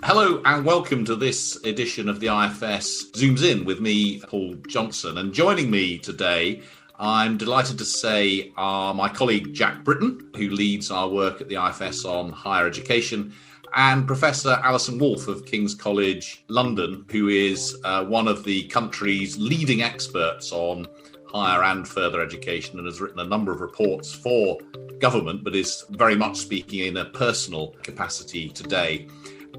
Hello and welcome to this edition of the IFS Zooms In with me, Paul Johnson. And joining me today, I'm delighted to say, are my colleague Jack Britton, who leads our work at the IFS on higher education, and Professor Alison Wolf of King's College London, who is one of the country's leading experts on higher and further education and has written a number of reports for government, but is very much speaking in a personal capacity today.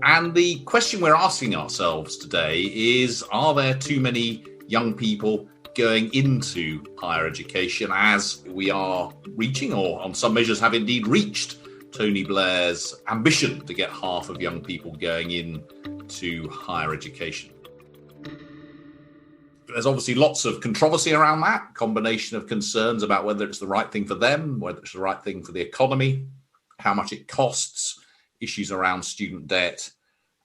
And the question we're asking ourselves today is, are there too many young people going into higher education as we are reaching, or on some measures have indeed reached, Tony Blair's ambition to get half of young people going into higher education? There's obviously lots of controversy around that, combination of concerns about whether it's the right thing for them, whether it's the right thing for the economy, how much it costs, issues around student debt,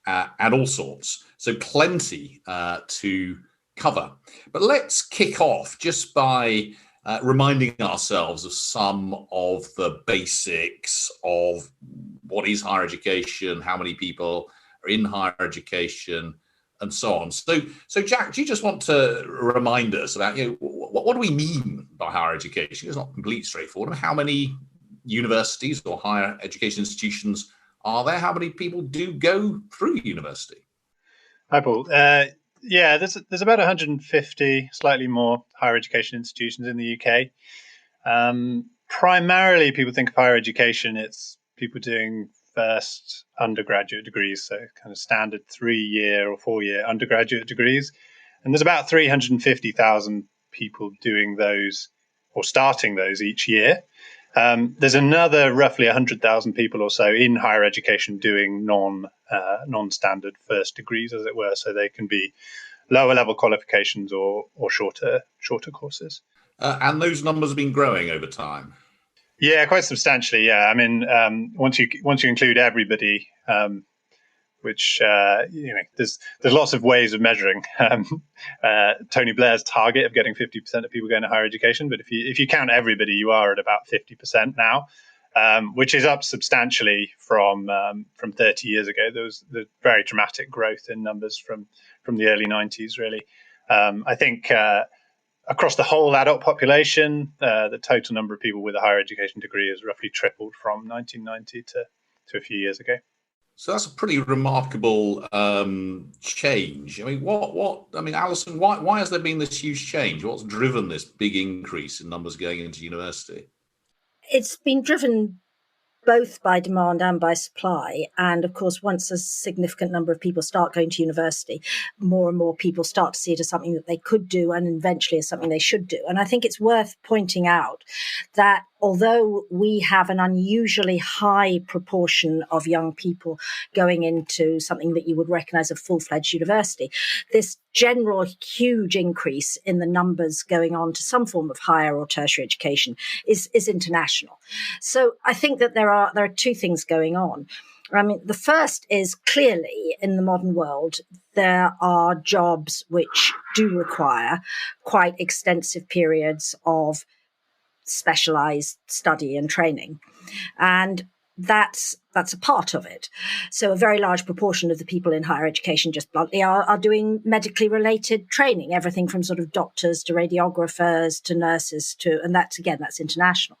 and all sorts. So plenty to cover. But let's kick off just by reminding ourselves of some of the basics of what is higher education, how many people are in higher education, and so on. So Jack, do you just want to remind us about, what do we mean by higher education? It's not completely straightforward. How many universities or higher education institutions are there? How many people do go through university? Hi, Paul. There's about 150, slightly more, higher education institutions in the UK. Primarily, people think of higher education, it's people doing first undergraduate degrees, so kind of standard 3-year or 4-year undergraduate degrees. And there's about 350,000 people doing those or starting those each year. There's another roughly 100,000 people or so in higher education doing non-standard first degrees, as it were. So they can be lower level qualifications or shorter courses. And those numbers have been growing over time. Yeah, quite substantially. Yeah, I mean, once you include everybody, which there's lots of ways of measuring Tony Blair's target of getting 50% of people going to higher education. But if you count everybody, you are at about 50% now, which is up substantially from 30 years ago. There was the very dramatic growth in numbers from the early 90s, really. I think across the whole adult population, the total number of people with a higher education degree has roughly tripled from 1990 to a few years ago. So that's a pretty remarkable change. I mean, Alison, why has there been this huge change? What's driven this big increase in numbers going into university? It's been driven both by demand and by supply. And of course, once a significant number of people start going to university, more and more people start to see it as something that they could do and eventually as something they should do. And I think it's worth pointing out that although we have an unusually high proportion of young people going into something that you would recognize as a full-fledged university, this general huge increase in the numbers going on to some form of higher or tertiary education is international. So I think that there are two things going on. I mean, the first is clearly in the modern world, there are jobs which do require quite extensive periods of specialized study and training. And that's a part of it. So a very large proportion of the people in higher education, just bluntly, are doing medically related training, everything from sort of doctors to radiographers to nurses and that's international.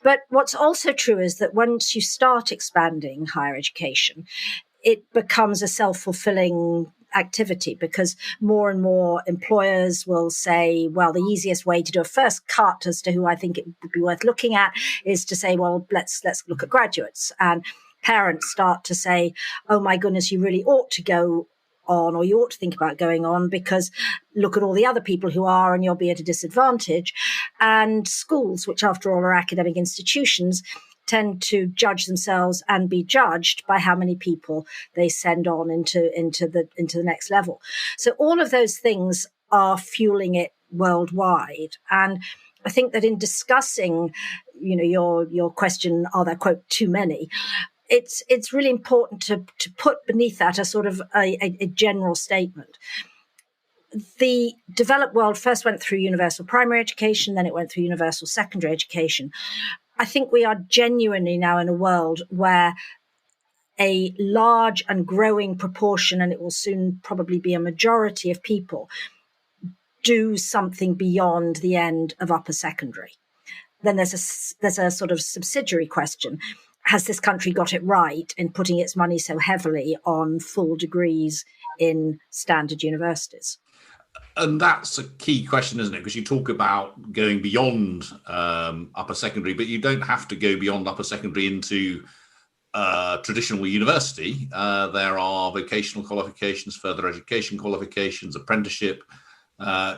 But what's also true is that once you start expanding higher education, it becomes a self-fulfilling activity because more and more employers will say, well, the easiest way to do a first cut as to who I think it would be worth looking at is to say, well, let's look at graduates. And parents start to say, oh my goodness, you really ought to go on, or you ought to think about going on, because look at all the other people who are, and you'll be at a disadvantage. And schools, which after all are academic institutions, tend to judge themselves and be judged by how many people they send on into the next level. So all of those things are fueling it worldwide. And I think that in discussing, your question, are there, quote, too many? It's really important to put beneath that a sort of a general statement. The developed world first went through universal primary education, then it went through universal secondary education. I think we are genuinely now in a world where a large and growing proportion, and it will soon probably be a majority of people, do something beyond the end of upper secondary. Then there's a sort of subsidiary question. Has this country got it right in putting its money so heavily on full degrees in standard universities? And that's a key question, isn't it? Because you talk about going beyond upper secondary, but you don't have to go beyond upper secondary into traditional university. There are vocational qualifications, further education qualifications, apprenticeship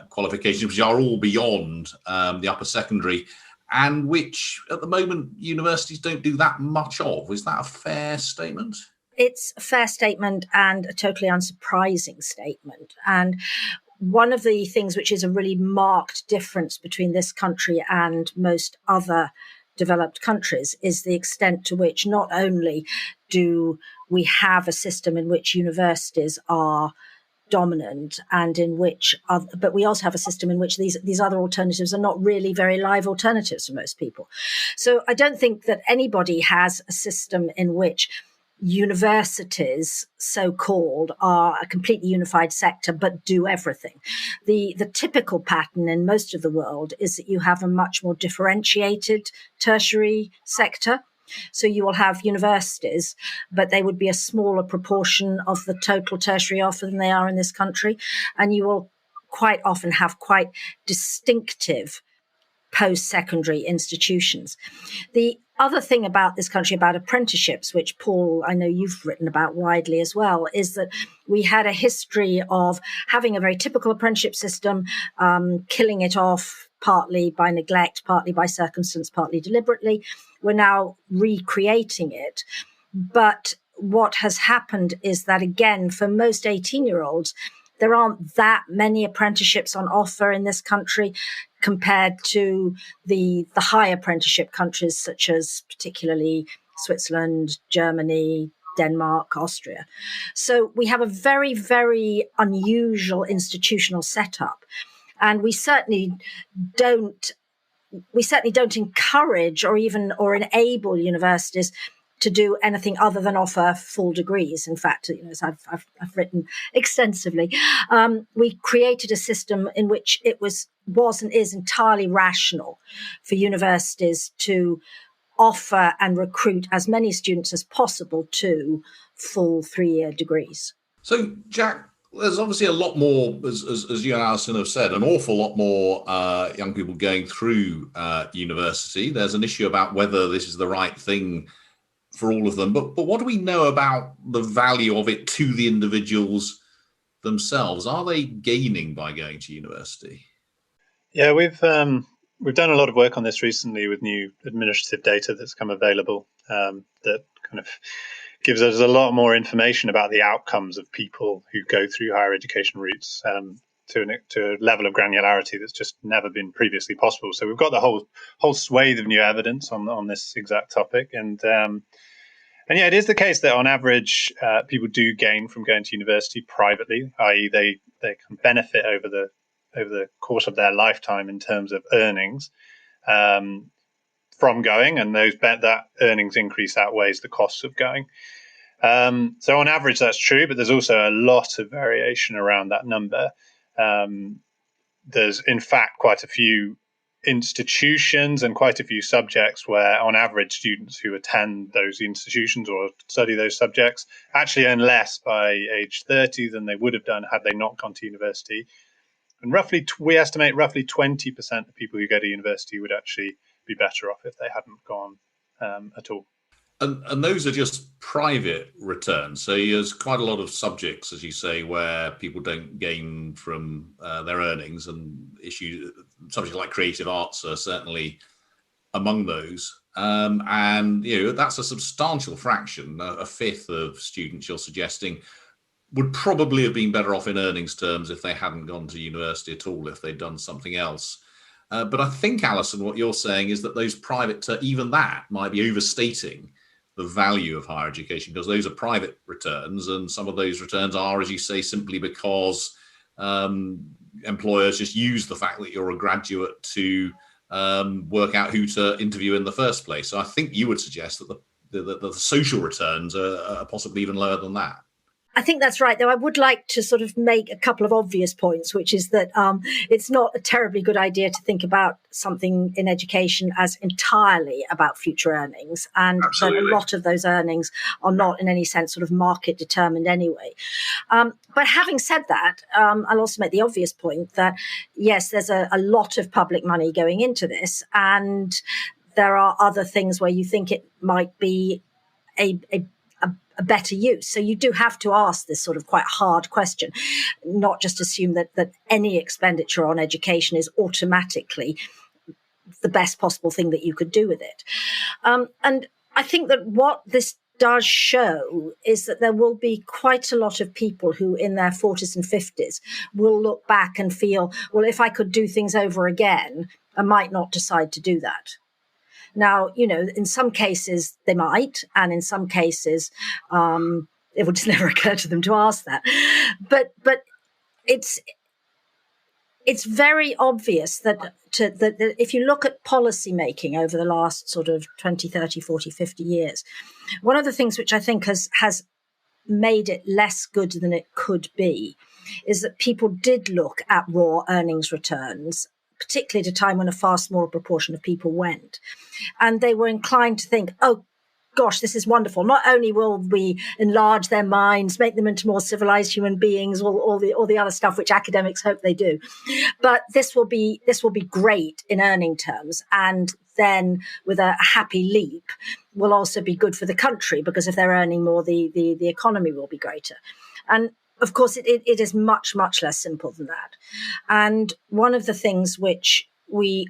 qualifications, which are all beyond the upper secondary, and which at the moment universities don't do that much of. Is that a fair statement? It's a fair statement and a totally unsurprising statement. And one of the things which is a really marked difference between this country and most other developed countries is the extent to which not only do we have a system in which universities are dominant and in which, but we also have a system in which these other alternatives are not really very live alternatives for most people. So I don't think that anybody has a system in which universities, so-called, are a completely unified sector but do everything. The typical pattern in most of the world is that you have a much more differentiated tertiary sector. So you will have universities, but they would be a smaller proportion of the total tertiary offer than they are in this country. And you will quite often have quite distinctive post-secondary institutions. The other thing about this country, about apprenticeships, which Paul, I know you've written about widely as well, is that we had a history of having a very typical apprenticeship system, killing it off partly by neglect, partly by circumstance, partly deliberately. We're now recreating it. But what has happened is that, again, for most 18-year-olds, there aren't that many apprenticeships on offer in this country compared to the high apprenticeship countries, such as particularly Switzerland, Germany, Denmark, Austria. So we have a very, very unusual institutional setup. And we certainly don't encourage or enable universities to do anything other than offer full degrees. In fact, as I've written extensively, we created a system in which it was and is entirely rational for universities to offer and recruit as many students as possible to full 3-year degrees. So, Jack, there's obviously a lot more, as you and Alison have said, an awful lot more young people going through university. There's an issue about whether this is the right thing for all of them. But what do we know about the value of it to the individuals themselves? Are they gaining by going to university? Yeah, we've done a lot of work on this recently with new administrative data that's come available that kind of gives us a lot more information about the outcomes of people who go through higher education routes to a level of granularity that's just never been previously possible. So we've got the whole swathe of new evidence on this exact topic, and yeah, it is the case that on average people do gain from going to university privately, i.e., they can benefit over the course of their lifetime in terms of earnings from going, and that earnings increase outweighs the costs of going. So on average, that's true, but there's also a lot of variation around that number. There's, in fact, quite a few institutions and quite a few subjects where, on average, students who attend those institutions or study those subjects actually earn less by age 30 than they would have done had they not gone to university. And we estimate roughly 20% of people who go to university would actually be better off if they hadn't gone at all. And those are just private returns. So there's quite a lot of subjects, as you say, where people don't gain from their earnings, and subjects like creative arts are certainly among those. And that's a substantial fraction. A fifth of students, you're suggesting, would probably have been better off in earnings terms if they hadn't gone to university at all, if they'd done something else. But I think, Alison, what you're saying is that those private, even that might be overstating the value of higher education, because those are private returns, and some of those returns are, as you say, simply because employers just use the fact that you're a graduate to work out who to interview in the first place. So I think you would suggest that the social returns are possibly even lower than that. I think that's right, though I would like to sort of make a couple of obvious points, which is that it's not a terribly good idea to think about something in education as entirely about future earnings, and Absolutely. that a lot of those earnings are not in any sense sort of market determined anyway. But having said that, I'll also make the obvious point that, yes, there's a lot of public money going into this, and there are other things where you think it might be a better use. So you do have to ask this sort of quite hard question, not just assume that any expenditure on education is automatically the best possible thing that you could do with it. And I think that what this does show is that there will be quite a lot of people who in their 40s and 50s will look back and feel, well, if I could do things over again, I might not decide to do that. Now, in some cases they might, and in some cases it would just never occur to them to ask that. But it's very obvious that if you look at policy making over the last sort of 20, 30, 40, 50 years, one of the things which I think has made it less good than it could be is that people did look at raw earnings returns, particularly at a time when a far smaller proportion of people went. And they were inclined to think, oh, gosh, this is wonderful. Not only will we enlarge their minds, make them into more civilized human beings, all the other stuff which academics hope they do, but this will be great in earning terms. And then with a happy leap will also be good for the country, because if they're earning more, the economy will be greater. And of course, it is much, much less simple than that. And one of the things which we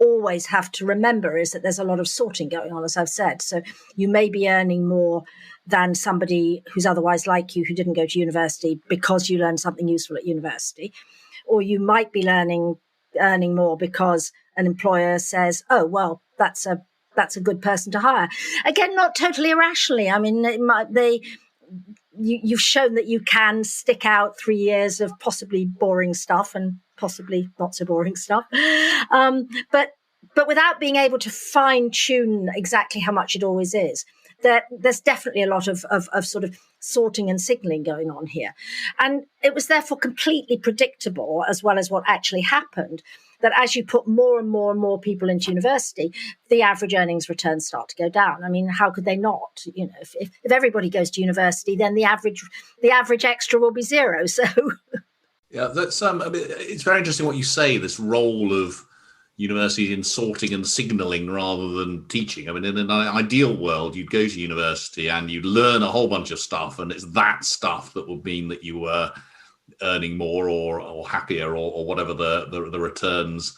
always have to remember is that there's a lot of sorting going on, as I've said. So you may be earning more than somebody who's otherwise like you, who didn't go to university, because you learned something useful at university. Or you might be earning more because an employer says, oh, well, that's a good person to hire. Again, not totally irrationally. I mean, you've shown that you can stick out 3 years of possibly boring stuff and possibly not so boring stuff. But without being able to fine tune exactly how much it always is, there's definitely a lot of sort of sorting and signaling going on here. And it was therefore completely predictable, as well as what actually happened, that as you put more and more and more people into university, the average earnings returns start to go down. I mean, how could they not? If everybody goes to university, then the average extra will be zero. So, yeah, that's it's very interesting what you say. This role of university in sorting and signalling rather than teaching. I mean, in an ideal world, you'd go to university and you'd learn a whole bunch of stuff, and it's that stuff that would mean that you were earning more or happier or whatever the returns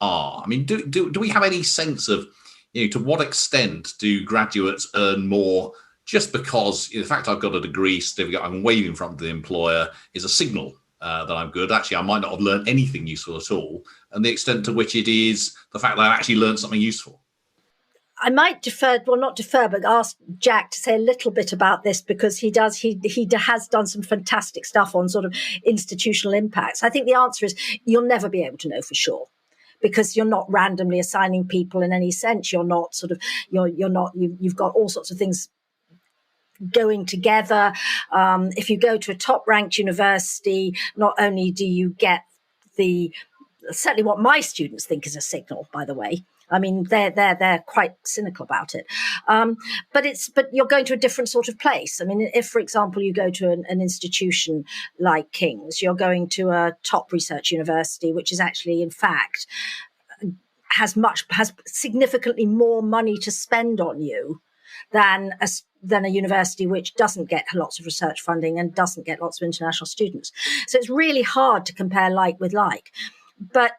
are. I mean, do we have any sense of, to what extent do graduates earn more just because the fact I've got a degree certificate I'm waving from the employer is a signal that I'm good? Actually, I might not have learned anything useful at all, and the extent to which it is the fact that I actually learned something useful. I might not defer, but ask Jack to say a little bit about this, because he has done some fantastic stuff on sort of institutional impacts. I think the answer is you'll never be able to know for sure, because you're not randomly assigning people in any sense. You're not you've got all sorts of things going together. If you go to a top-ranked university, not only do you get certainly what my students think is a signal, by the way. I mean, they're quite cynical about it. But you're going to a different sort of place. I mean, if, for example, you go to an institution like King's, you're going to a top research university, which is actually, in fact, has significantly more money to spend on you than a university which doesn't get lots of research funding and doesn't get lots of international students. So it's really hard to compare like with like. But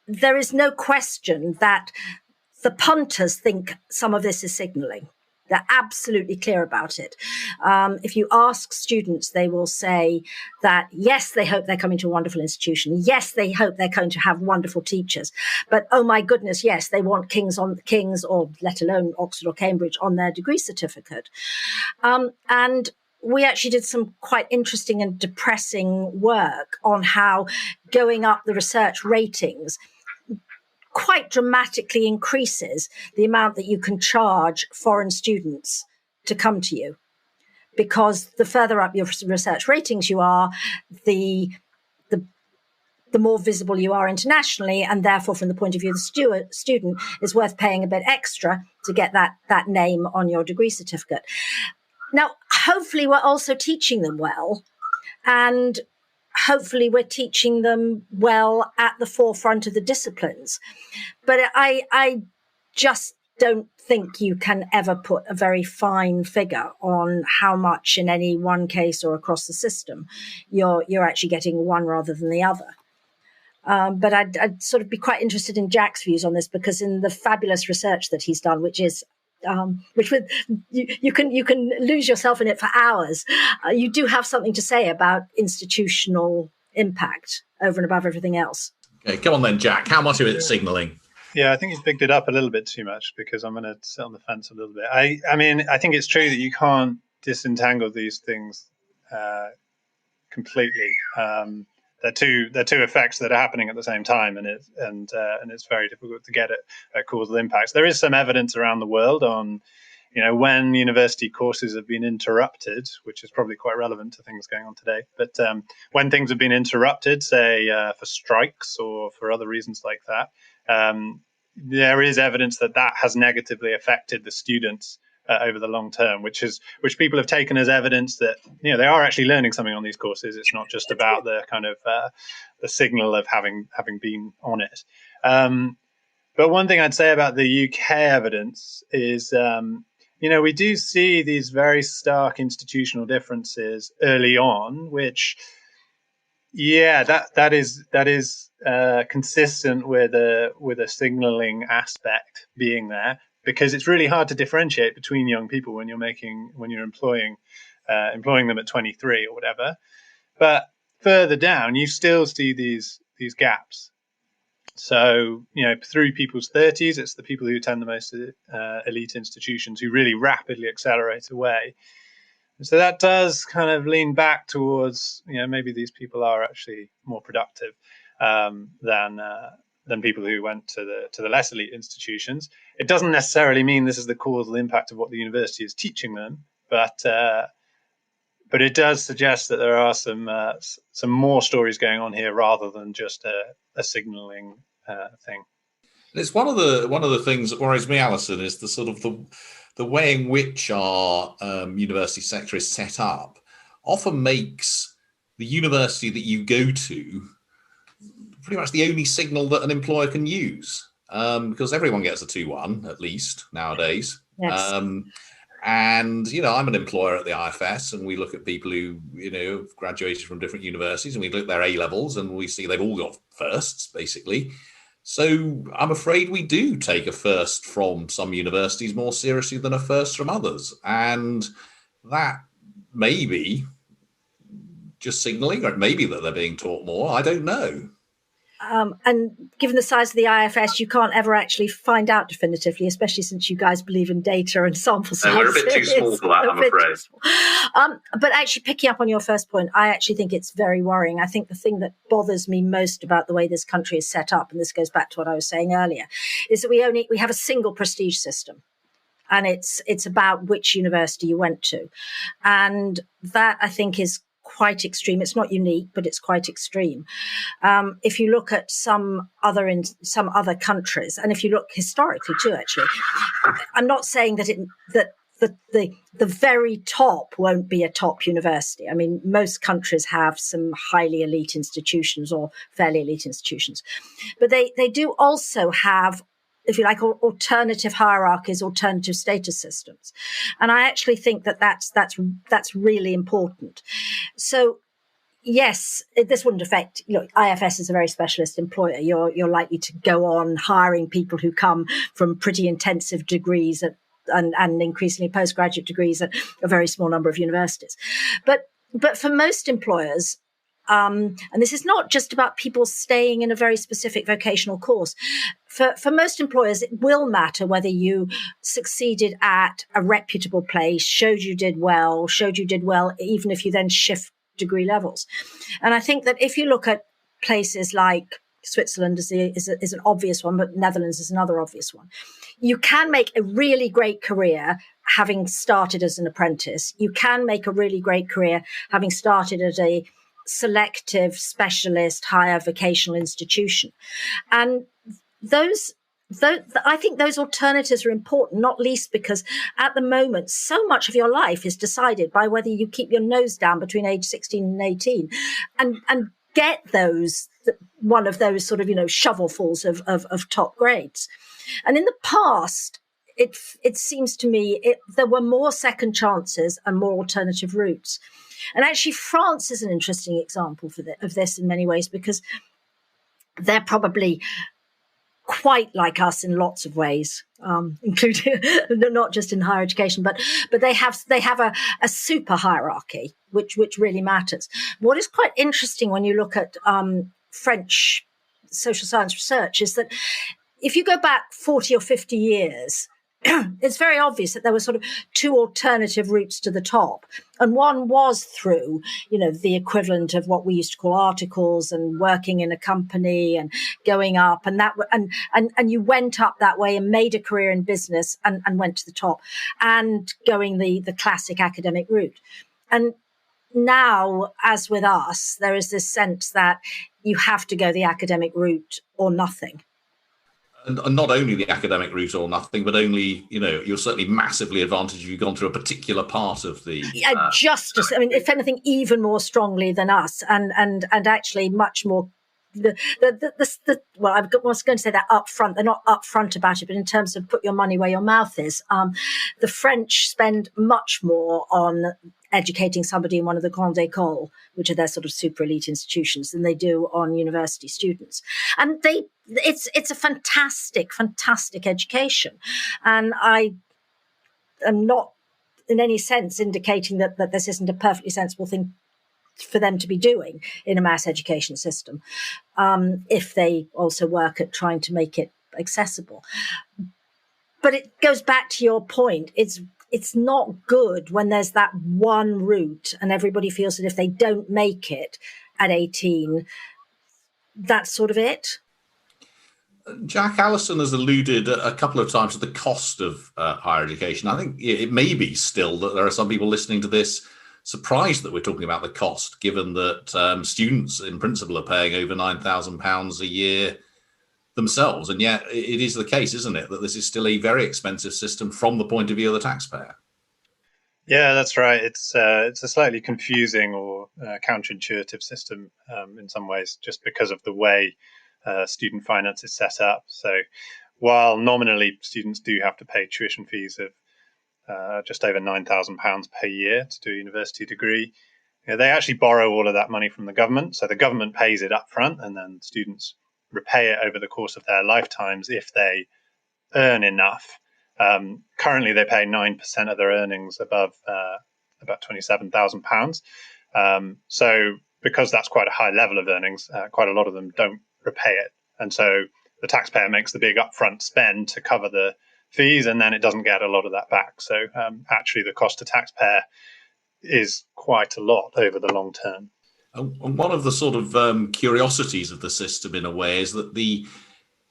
there is no question that the punters think some of this is signalling. They're absolutely clear about it. If you ask students, they will say that, yes, they hope they're coming to a wonderful institution. Yes, they hope they're going to have wonderful teachers. But, oh, my Goodness, yes, they want King's, or let alone Oxford or Cambridge, on their degree certificate. And we actually did some quite interesting and depressing work on how going up the research ratings quite dramatically increases the amount that you can charge foreign students to come to you. Because the further up your research ratings you are, the more visible you are internationally, and therefore, from the point of view of the student, is worth paying a bit extra to get that name on your degree certificate. Now, hopefully, we're also teaching them well, and hopefully, we're teaching them well at the forefront of the disciplines. But I just don't think you can ever put a very fine figure on how much in any one case or across the system you're actually getting one rather than the other. But I'd sort of be quite interested in Jack's views on this, because in the fabulous research that he's done, which you can lose yourself in it for hours, you do have something to say about institutional impact over and above everything else. Okay, come on then, Jack. How much of it's signalling? Yeah, I think he's bigged it up a little bit too much, because I'm going to sit on the fence a little bit. I mean, I think it's true that you can't disentangle these things completely. They're two effects that are happening at the same time, and it's very difficult to get at causal impacts. There is some evidence around the world on, when university courses have been interrupted, which is probably quite relevant to things going on today. But when things have been interrupted, say for strikes or for other reasons like that, there is evidence that has negatively affected the students over the long term, which people have taken as evidence that they are actually learning something on these courses. It's not just about the kind of the signal of having been on it. But one thing I'd say about the UK evidence is, we do see these very stark institutional differences early on, which, that is consistent with a signaling aspect being there, because it's really hard to differentiate between young people when you're employing them at 23 or whatever. But further down, you still see these gaps. So, through people's 30s, it's the people who attend the most elite institutions who really rapidly accelerate away. And so that does kind of lean back towards, maybe these people are actually more productive than people who went to the less elite institutions. It doesn't necessarily mean this is the causal impact of what the university is teaching them, but it does suggest that there are some more stories going on here rather than just a signalling thing. It's one of the things that worries me, Alison, is the sort of the way in which our university sector is set up often makes the university that you go to pretty much the only signal that an employer can use, because everyone gets a 2-1 at least nowadays. Yes. And, I'm an employer at the IFS, and we look at people who, have graduated from different universities, and we look at their A-levels, and we see they've all got firsts, basically. So I'm afraid we do take a first from some universities more seriously than a first from others. And that may be just signalling, or maybe that they're being taught more. I don't know. And given the size of the IFS, you can't ever actually find out definitively, especially since you guys believe in data and sample sizes. We're a bit too small for that, I'm afraid. But actually, picking up on your first point, I actually think it's very worrying. I think the thing that bothers me most about the way this country is set up, and this goes back to what I was saying earlier, is that we have a single prestige system. And it's about which university you went to. And that, I think, is quite extreme. It's not unique, but it's quite extreme. If you look at some other countries, and if you look historically too, actually, I'm not saying that the very top won't be a top university. I mean, most countries have some highly elite institutions or fairly elite institutions, but they do also have, if you like, alternative hierarchies, alternative status systems. And I actually think that that's really important. So yes, this wouldn't affect, IFS is a very specialist employer. You're likely to go on hiring people who come from pretty intensive degrees and increasingly postgraduate degrees at a very small number of universities. But for most employers, and this is not just about people staying in a very specific vocational course. For most employers, it will matter whether you succeeded at a reputable place, showed you did well, even if you then shift degree levels. And I think that if you look at places like Switzerland is an obvious one, but Netherlands is another obvious one. You can make a really great career having started as an apprentice. You can make a really great career having started at a selective, specialist, higher vocational institution. And I think those alternatives are important, not least because at the moment, so much of your life is decided by whether you keep your nose down between age 16 and 18 and get one of those sort of, shovelfuls of top grades. And in the past, it seems to me there were more second chances and more alternative routes. And actually, France is an interesting example of this in many ways, because they're probably quite like us in lots of ways, including not just in higher education, but they have a super hierarchy, which really matters. What is quite interesting when you look at French social science research is that if you go back 40 or 50 years, it's very obvious that there were sort of two alternative routes to the top. And one was through, the equivalent of what we used to call articles and working in a company and going up and you went up that way and made a career in business and went to the top, and going the classic academic route. And now, as with us, there is this sense that you have to go the academic route or nothing. And not only the academic route or nothing, but only, you're certainly massively advantaged if you've gone through a particular part of the... justice. I mean, if anything, even more strongly than us, and actually much more... I was going to say that up front. They're not upfront about it, but in terms of put your money where your mouth is, the French spend much more on educating somebody in one of the grandes écoles, which are their sort of super elite institutions, than they do on university students. And it's a fantastic, fantastic education. And I am not in any sense indicating that this isn't a perfectly sensible thing for them to be doing in a mass education system, if they also work at trying to make it accessible. But it goes back to your point. It's not good when there's that one route and everybody feels that if they don't make it at 18, that's sort of it. Jack, Alison has alluded a couple of times to the cost of higher education. I think it may be still that there are some people listening to this surprised that we're talking about the cost, given that students in principle are paying over £9,000 a year themselves. And yet it is the case, isn't it, that this is still a very expensive system from the point of view of the taxpayer? Yeah, that's right. It's a slightly confusing or counterintuitive system in some ways, just because of the way student finance is set up. So while nominally students do have to pay tuition fees of just over £9,000 per year to do a university degree, they actually borrow all of that money from the government. So the government pays it up front, and then students repay it over the course of their lifetimes if they earn enough. Currently, they pay 9% of their earnings above about £27,000. So because that's quite a high level of earnings, quite a lot of them don't repay it. And so the taxpayer makes the big upfront spend to cover the fees, and then it doesn't get a lot of that back. So actually, the cost to taxpayer is quite a lot over the long term. And one of the sort of curiosities of the system, in a way, is that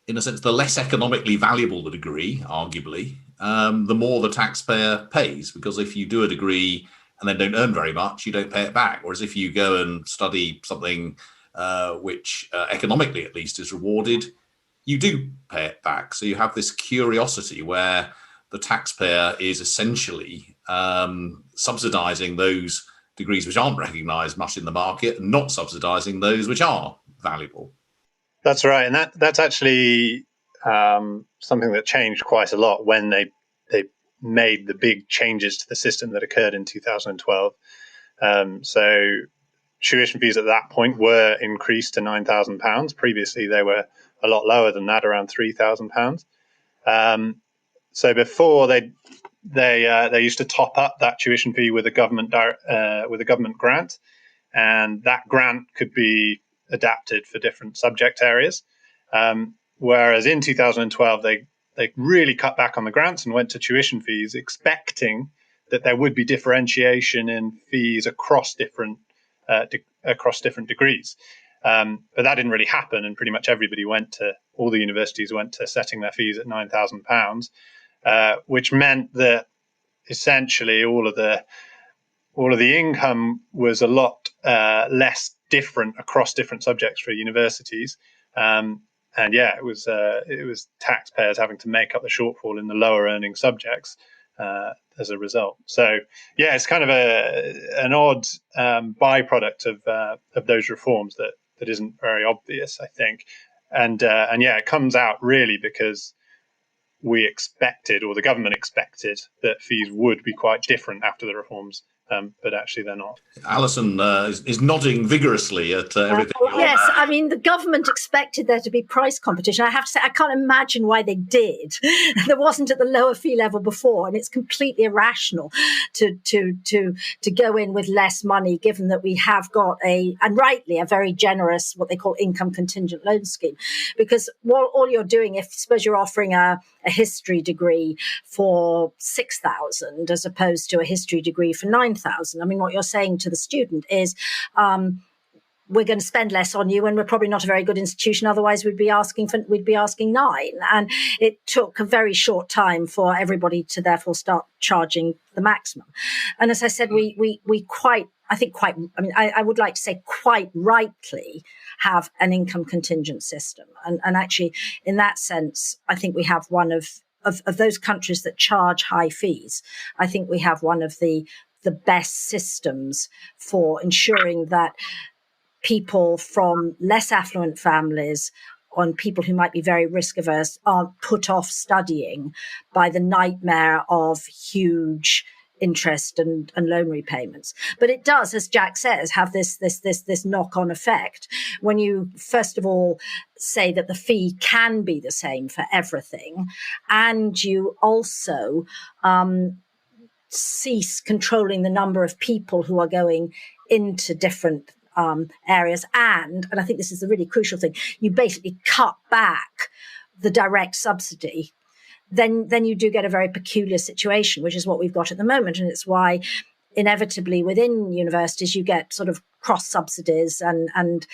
in a sense, the less economically valuable the degree, arguably, the more the taxpayer pays. Because if you do a degree and then don't earn very much, you don't pay it back. Whereas if you go and study something which economically at least is rewarded, you do pay it back. So you have this curiosity where the taxpayer is essentially subsidizing those degrees which aren't recognized much in the market and not subsidizing those which are valuable. That's right. And that's actually something that changed quite a lot when they made the big changes to the system that occurred in 2012. So tuition fees at that point were increased to £9,000. Previously, they were a lot lower than that, around £3,000. So before they used to top up that tuition fee with a government grant, and that grant could be adapted for different subject areas. Whereas in 2012, they really cut back on the grants and went to tuition fees, expecting that there would be differentiation in fees across different degrees. But that didn't really happen, and pretty much all the universities went to setting their fees at £9,000, which meant that essentially all of the income was a lot less different across different subjects for universities. And yeah, it was taxpayers having to make up the shortfall in the lower earning subjects as a result. So yeah, it's kind of an odd byproduct of those reforms that isn't very obvious, I think. And yeah, it comes out really because we expected, or the government expected, that fees would be quite different after the reforms. But actually they're not. Alison is nodding vigorously at everything. Yes, I mean, the government expected there to be price competition. I have to say, I can't imagine why they did. There wasn't at the lower fee level before, and it's completely irrational to go in with less money, given that we have got and rightly, a very generous, what they call income contingent loan scheme. Because all you're doing, if suppose you're offering a history degree for 6,000 as opposed to a history degree for 9,000. I mean, what you're saying to the student is, we're going to spend less on you, and we're probably not a very good institution. Otherwise, we'd be asking 9. And it took a very short time for everybody to therefore start charging the maximum. And as I said, I would like to say quite rightly have an income contingent system. And actually, in that sense, I think we have one of those countries that charge high fees. I think we have one of the best systems for ensuring that people from less affluent families, on people who might be very risk averse, aren't put off studying by the nightmare of huge interest and loan repayments. But it does, as Jack says, have this knock-on effect when you first of all say that the fee can be the same for everything, and you also cease controlling the number of people who are going into different areas. And I think this is the really crucial thing, you basically cut back the direct subsidy. Then you do get a very peculiar situation, which is what we've got at the moment. And it's why inevitably within universities you get sort of cross subsidies, and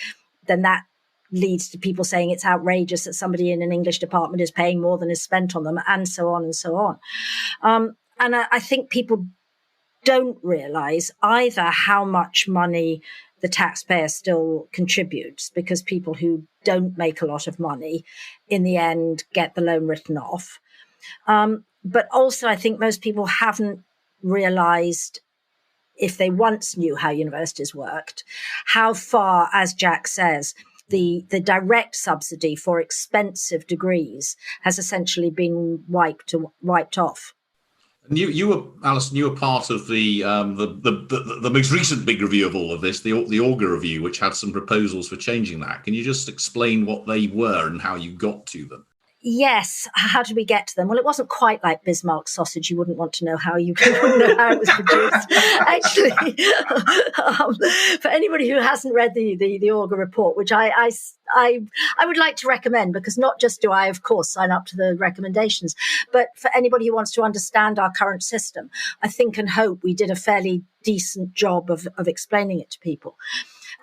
then that leads to people saying it's outrageous that somebody in an English department is paying more than is spent on them, and so on and so on. And I think people don't realize either how much money the taxpayer still contributes, because people who don't make a lot of money in the end get the loan written off. But also I think most people haven't realized, if they once knew how universities worked, how far, as Jack says, the direct subsidy for expensive degrees has essentially been wiped off. You were, Alison, you were part of the most recent big review of all of this, the Auger review, which had some proposals for changing that. Can you just explain what they were and how you got to them? Yes. How did we get to them? Well, it wasn't quite like Bismarck sausage. You wouldn't want to know how it was produced. Actually, for anybody who hasn't read the Auger report, which I would like to recommend, because not just do I, of course, sign up to the recommendations, but for anybody who wants to understand our current system, I think and hope we did a fairly decent job of explaining it to people.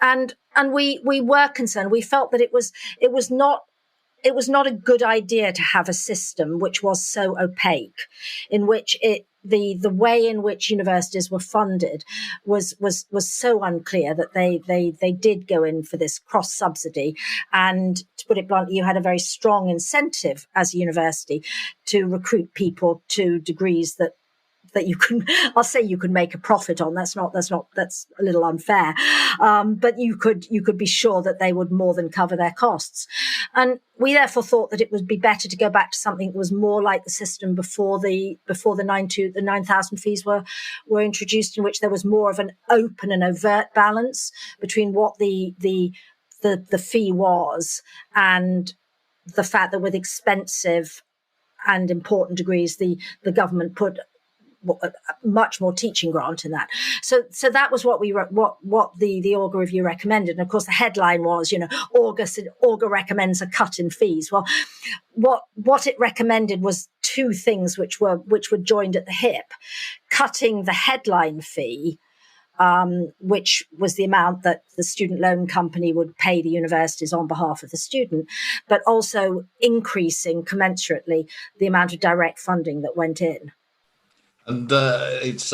And we were concerned. We felt that it was not a good idea to have a system which was so opaque, in which the way in which universities were funded was so unclear that they did go in for this cross subsidy. And to put it bluntly, you had a very strong incentive as a university to recruit people to degrees that you can, I'll say you can make a profit on. That's a little unfair. But you could be sure that they would more than cover their costs. And we therefore thought that it would be better to go back to something that was more like the system before the 9,000 fees were introduced, in which there was more of an open and overt balance between what the fee was and the fact that with expensive and important degrees, the government put much more teaching grant in that. So that was what the Auger review recommended. And of course the headline was, Auger recommends a cut in fees. Well, what it recommended was two things which were joined at the hip: cutting the headline fee which was the amount that the student loan company would pay the universities on behalf of the student, but also increasing commensurately the amount of direct funding that went in. And it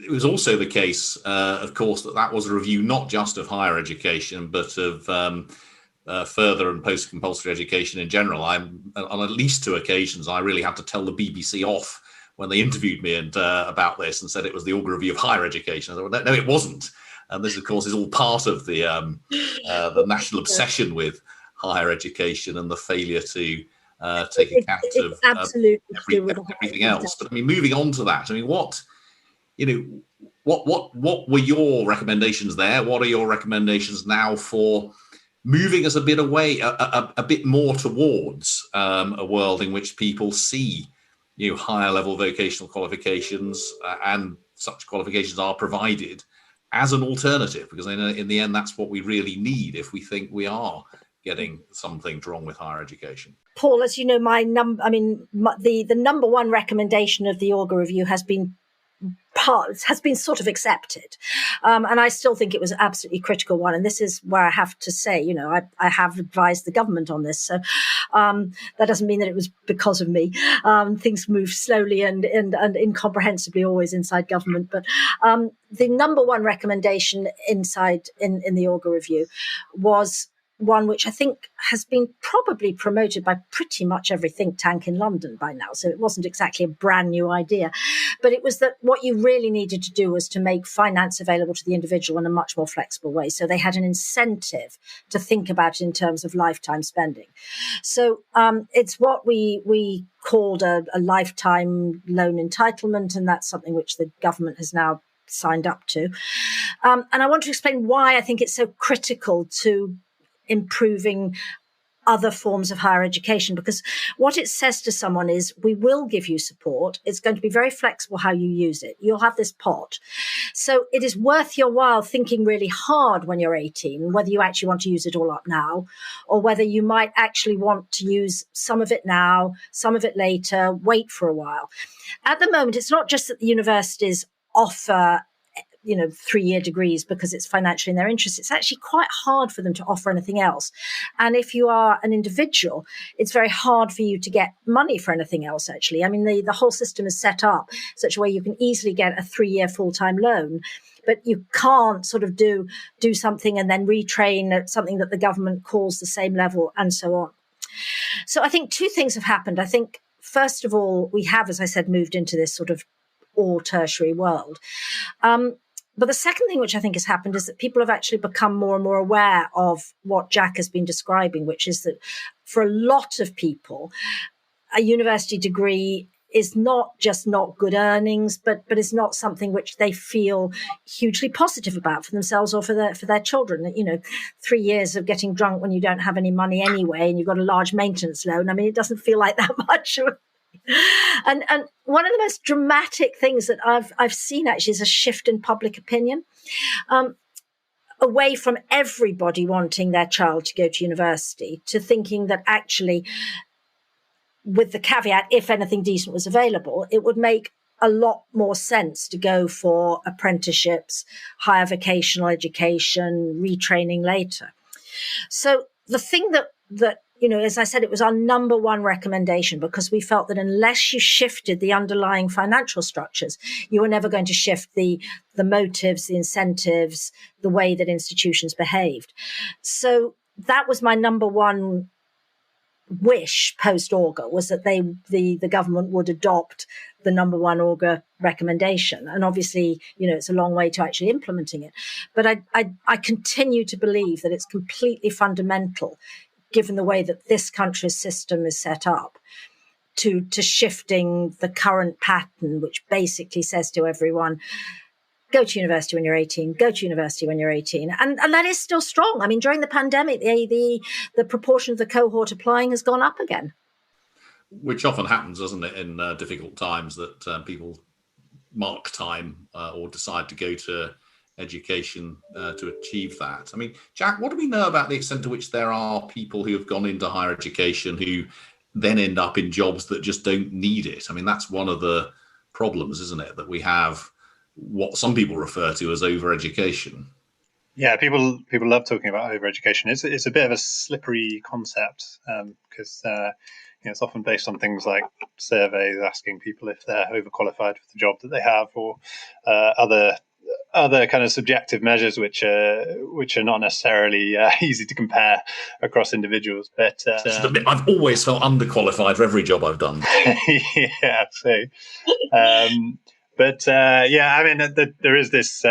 was also the case, of course, that was a review not just of higher education, but of further and post-compulsory education in general. On at least 2 occasions, I really had to tell the BBC off when they interviewed me about this and said it was the Auger Review of Higher Education. I said, well, no, it wasn't. And this, of course, is all part of the national obsession with higher education and the failure to take account of everything else. But I mean, moving on to that, I mean, what were your recommendations there? What are your recommendations now for moving us a bit away, a bit more towards a world in which people see, higher level vocational qualifications and such qualifications are provided as an alternative? Because in the end, that's what we really need if we think we are getting some things wrong with higher education. Paul, as you know, the number one recommendation of the Auger Review has been sort of accepted. And I still think it was an absolutely critical one. And this is where I have to say, I have advised the government on this. So that doesn't mean that it was because of me. Things move slowly and incomprehensibly always inside government. But the number one recommendation in the Auger Review was one which I think has been probably promoted by pretty much every think tank in London by now. So it wasn't exactly a brand new idea, but it was that what you really needed to do was to make finance available to the individual in a much more flexible way. So they had an incentive to think about it in terms of lifetime spending. So it's what we called a lifetime loan entitlement, and that's something which the government has now signed up to. And I want to explain why I think it's so critical to improving other forms of higher education, because what it says to someone is, we will give you support. It's going to be very flexible how you use it. You'll have this pot. So it is worth your while thinking really hard when you're 18, whether you actually want to use it all up now, or whether you might actually want to use some of it now, some of it later, wait for a while. At the moment, it's not just that the universities offer 3-year degrees because it's financially in their interest. It's actually quite hard for them to offer anything else. And if you are an individual, it's very hard for you to get money for anything else, actually. I mean, the whole system is set up such a way you can easily get a 3-year full-time loan, but you can't sort of do something and then retrain at something that the government calls the same level and so on. So I think 2 things have happened. I think, first of all, we have, as I said, moved into this sort of all tertiary world. But the second thing which I think has happened is that people have actually become more and more aware of what Jack has been describing, which is that for a lot of people, a university degree is not just not good earnings, but is not something which they feel hugely positive about for themselves or for their children. 3 years of getting drunk when you don't have any money anyway, and you've got a large maintenance loan. I mean, it doesn't feel like that much. And one of the most dramatic things that I've seen actually is a shift in public opinion, away from everybody wanting their child to go to university to thinking that actually, with the caveat, if anything decent was available, it would make a lot more sense to go for apprenticeships, higher vocational education, retraining later. So the thing that as I said, it was our number one recommendation, because we felt that unless you shifted the underlying financial structures, you were never going to shift the motives, the incentives, the way that institutions behaved. So that was my number one wish post-Auger, was that the government would adopt the number one Auger recommendation. And obviously, it's a long way to actually implementing it. But I continue to believe that it's completely fundamental, given the way that this country's system is set up, to shifting the current pattern, which basically says to everyone, go to university when you're 18, go to university when you're 18. And that is still strong. I mean, during the pandemic, the proportion of the cohort applying has gone up again. Which often happens, doesn't it, in difficult times, that people mark time or decide to go to education to achieve that. I mean, Jack, what do we know about the extent to which there are people who have gone into higher education who then end up in jobs that just don't need it? I mean, that's one of the problems, isn't it? That we have what some people refer to as overeducation. Yeah, people love talking about overeducation. It's a bit of a slippery concept because it's often based on things like surveys asking people if they're overqualified for the job that they have, or other kind of subjective measures which are not necessarily easy to compare across individuals. But I've always felt underqualified for every job I've done. Yeah, so I mean, there is this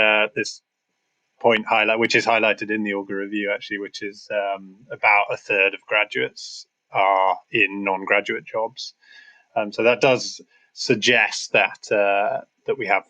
point which is highlighted in the Auger review, actually, which is about a third of graduates are in non-graduate jobs. So that does suggest that we have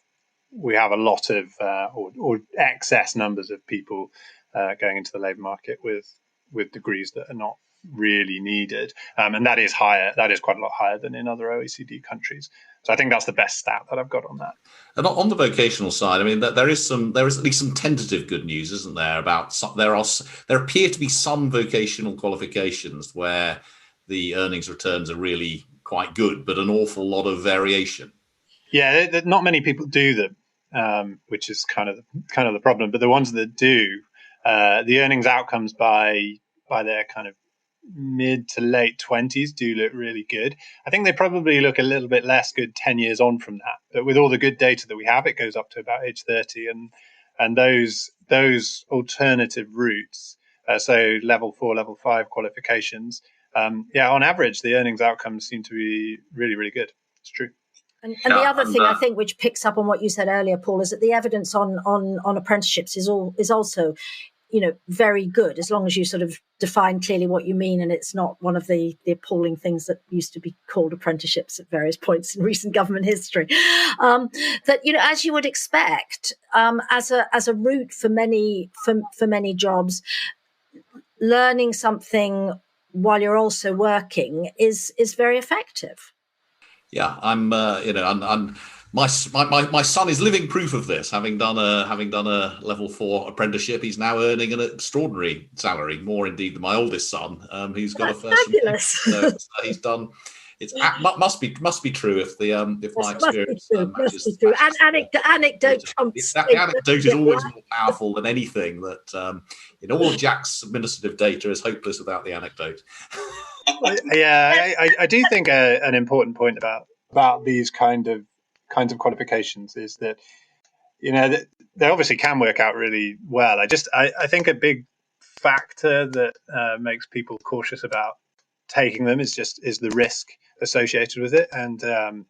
a lot of or excess numbers of people going into the labour market with degrees that are not really needed, and that is higher. That is quite a lot higher than in other OECD countries. So I think that's the best stat that I've got on that. And on the vocational side, I mean, there is at least some tentative good news, isn't there? About there appear to be some vocational qualifications where the earnings returns are really quite good, but an awful lot of variation. Yeah, not many people do them, which is kind of the problem. But the ones that do, the earnings outcomes by their kind of mid to late 20s do look really good. I think they probably look a little bit less good 10 years on from that. But with all the good data that we have, it goes up to about age 30. And those alternative routes, so level 4, level 5 qualifications, on average, the earnings outcomes seem to be really, really good. It's true. And the other thing I think which picks up on what you said earlier, Paul, is that the evidence on apprenticeships is also, very good, as long as you sort of define clearly what you mean, and it's not one of the appalling things that used to be called apprenticeships at various points in recent government history. That as you would expect, as a route for many jobs, learning something while you're also working is very effective. Yeah, my son is living proof of this. Having done a level 4 apprenticeship, he's now earning an extraordinary salary, more indeed than my oldest son, who's got a first. Fabulous. So he's done. It must be true if my experience must be true. And anecdote trumps. The anecdote is always more powerful than anything. That all of Jack's administrative data is hopeless without the anecdote. Yeah, I do think an important point about these kinds of qualifications is that they obviously can work out really well. I think a big factor that makes people cautious about taking them is the risk associated with it. And the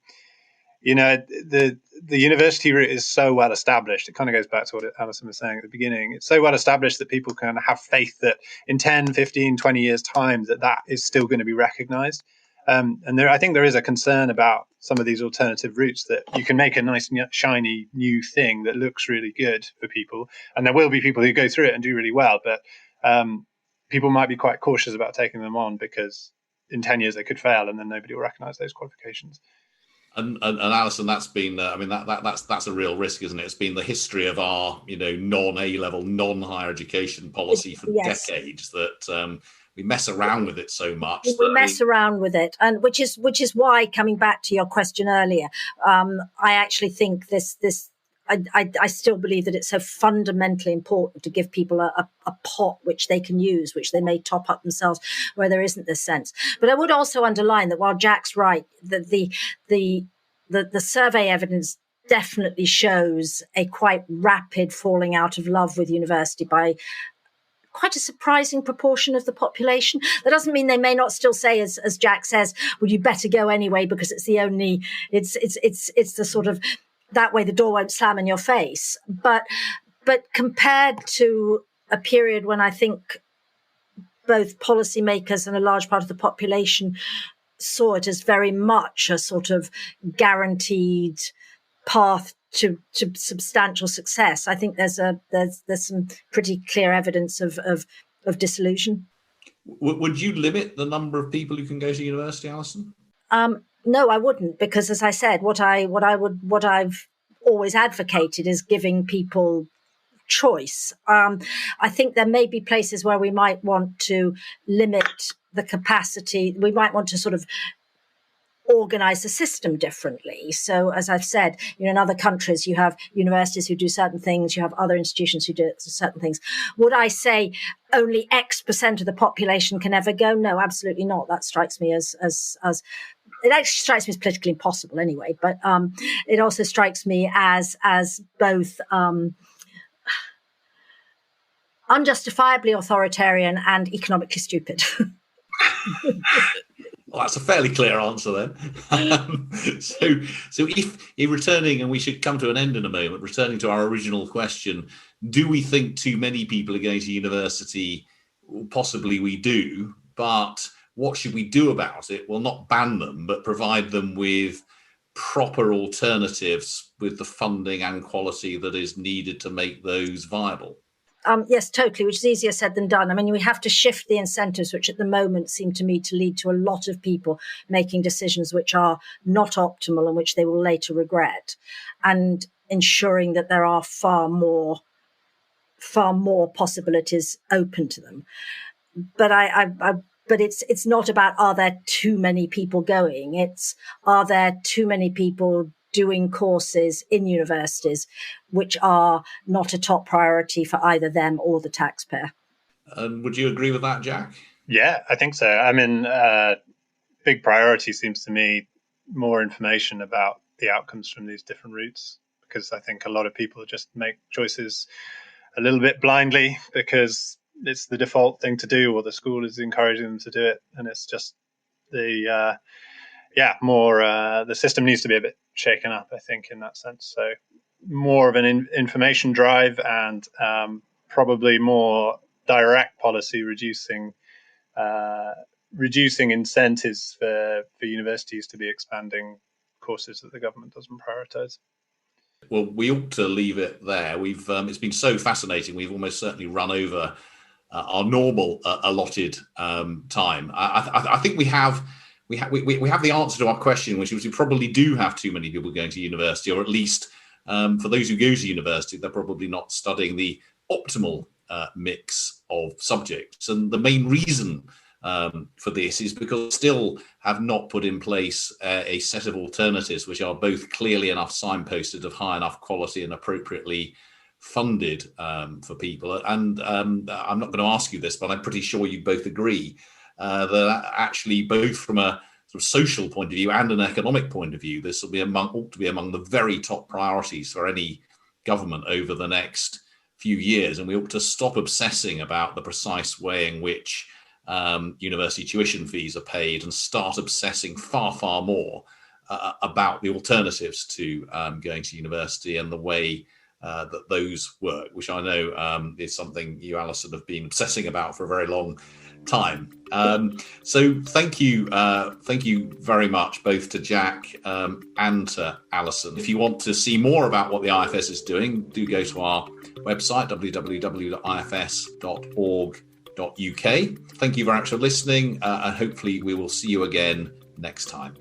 university route is so well established. It kind of goes back to what Alison was saying at the beginning. It's so well established that people can have faith that in 10, 15, 20 years' time that is still going to be recognized. And I think there is a concern about some of these alternative routes that you can make a nice, shiny new thing that looks really good for people. And there will be people who go through it and do really well. But people might be quite cautious about taking them on because in 10 years they could fail and then nobody will recognize those qualifications. And Alison, that's been that's a real risk, isn't it? It's been the history of our non-A-level, non-higher education policy for decades that we mess around with it so much. We mess around with it, and which is why, coming back to your question earlier, I actually think this. I still believe that it's so fundamentally important to give people a pot which they can use, which they may top up themselves where there isn't this sense. But I would also underline that while Jack's right, that the survey evidence definitely shows a quite rapid falling out of love with university by quite a surprising proportion of the population. That doesn't mean they may not still say, as Jack says, well, you better go anyway because it's the sort of that way the door won't slam in your face. But compared to a period when I think both policymakers and a large part of the population saw it as very much a sort of guaranteed path to substantial success, I think there's some pretty clear evidence of disillusion. Would you limit the number of people who can go to university, Alison? No, I wouldn't, because as I said, what I've always advocated is giving people choice. I think there may be places where we might want to limit the capacity. We might want to sort of organize the system differently. So as I've said, in other countries, you have universities who do certain things, you have other institutions who do certain things. Would I say only X% of the population can ever go? No, absolutely not. That strikes me as it actually strikes me as politically impossible anyway, but it also strikes me as both unjustifiably authoritarian and economically stupid. Well, that's a fairly clear answer then. So if in returning, and we should come to an end in a moment, returning to our original question, do we think too many people are going to university? Well, possibly we do, but what should we do about it? Well, not ban them, but provide them with proper alternatives with the funding and quality that is needed to make those viable. Yes, totally, which is easier said than done. I mean, we have to shift the incentives, which at the moment seem to me to lead to a lot of people making decisions which are not optimal and which they will later regret, and ensuring that there are far more possibilities open to them. But but it's not about, are there too many people going? It's, are there too many people doing courses in universities which are not a top priority for either them or the taxpayer? Would you agree with that, Jack? Yeah, I think so. I mean, big priority seems to me more information about the outcomes from these different routes, because I think a lot of people just make choices a little bit blindly because it's the default thing to do, or the school is encouraging them to do it, and it's just the system needs to be a bit shaken up, I think, in that sense. So more of an information drive, and probably more direct policy, reducing incentives for universities to be expanding courses that the government doesn't prioritize. Well, we ought to leave it there. We've it's been so fascinating. We've almost certainly run over our normal allotted time. I think we have the answer to our question, which is we probably do have too many people going to university, or at least for those who go to university, they're probably not studying the optimal mix of subjects. And the main reason for this is because we still have not put in place a set of alternatives which are both clearly enough signposted, of high enough quality and appropriately funded for people. And I'm not going to ask you this, but I'm pretty sure you both agree that actually, both from a sort of social point of view and an economic point of view, this ought to be among the very top priorities for any government over the next few years. And we ought to stop obsessing about the precise way in which university tuition fees are paid, and start obsessing far, far more about the alternatives to going to university and the way that those work, which I know is something you, Alison, have been obsessing about for a very long time. So thank you very much, both to Jack and to Alison. If you want to see more about what the IFS is doing, do go to our website, www.ifs.org.uk. Thank you very much for listening, and hopefully we will see you again next time.